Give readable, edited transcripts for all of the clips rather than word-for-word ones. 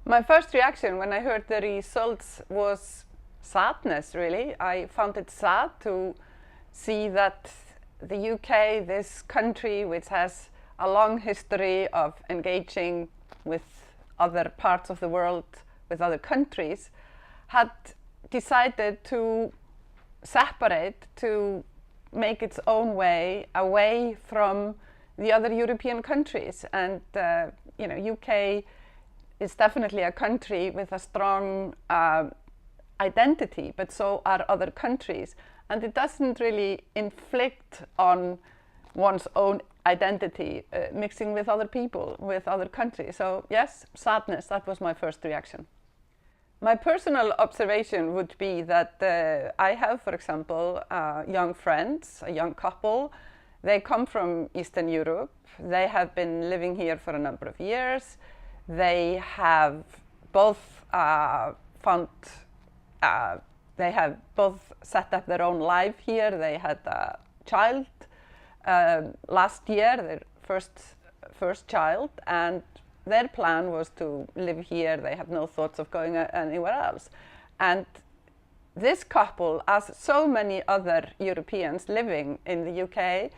My first reaction when I heard the results was sadness, really. I found it sad to see that the UK, this country which has a long history of engaging with other parts of the world, with other countries, had decided to separate, to make its own way away from the other European countries. And UK is definitely a country with a strong identity, but so are other countries. And it doesn't really inflict on one's own identity, mixing with other people, with other countries. So yes, sadness, that was my first reaction. My personal observation would be that I have, for example, young friends, a young couple. They come from Eastern Europe. They have been living here for a number of years. They have both they have both set up their own life here. They had a child last year, their first child, and their plan was to live here. They have no thoughts of going anywhere else. And this couple, as so many other Europeans living in the UK,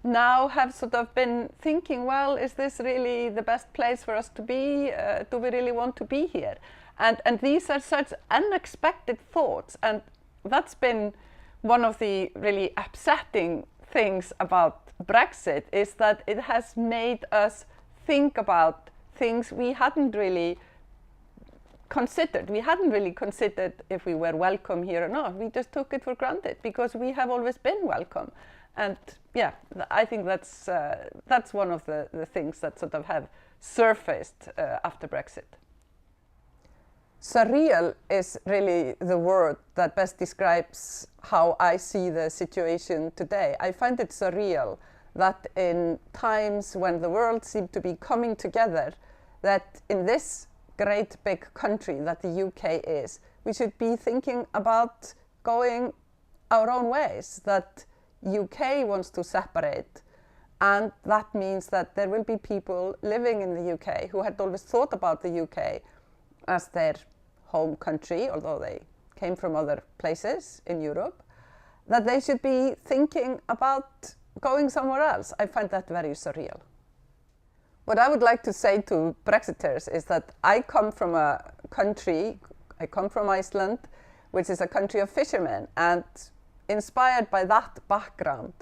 now have sort of been thinking, well, is this really the best place for us to be? Do we really want to be here? And these are such unexpected thoughts. And that's been one of the really upsetting things about Brexit, is that it has made us think about things we hadn't really considered. We hadn't really considered if we were welcome here or not. We just took it for granted because we have always been welcome. And yeah, I think that's one of the things that sort of have surfaced after Brexit. Surreal is really the word that best describes how I see the situation today. I find it surreal that in times when the world seemed to be coming together, that in this great big country that the UK is, we should be thinking about going our own ways, that UK wants to separate, and that means that there will be people living in the UK who had always thought about the UK as their home country, although they came from other places in Europe, that they should be thinking about going somewhere else. I find that very surreal. What I would like to say to Brexiters is that I come from Iceland, which is a country of fishermen, and inspired by that background,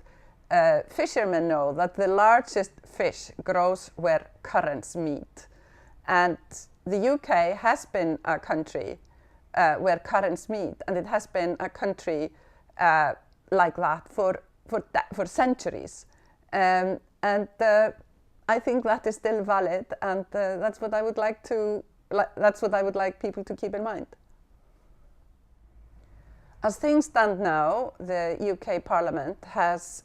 fishermen know that the largest fish grows where currents meet. And the UK has been a country where currents meet, and it has been a country like that for centuries. And I think that is still valid, and that's what I would like people to keep in mind. As things stand now, the UK Parliament has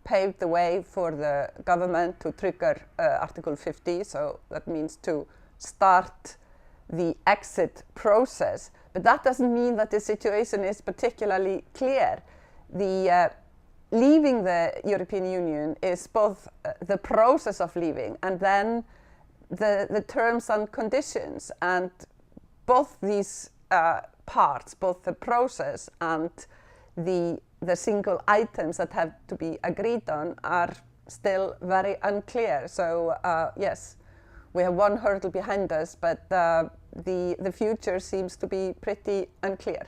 paved the way for the government to trigger Article 50, so that means to start the exit process. But that doesn't mean that the situation is particularly clear. Leaving the European Union is both the process of leaving and then the terms and conditions, and both these parts, both the process and the single items that have to be agreed on, are still very unclear. So yes, we have one hurdle behind us, but the future seems to be pretty unclear.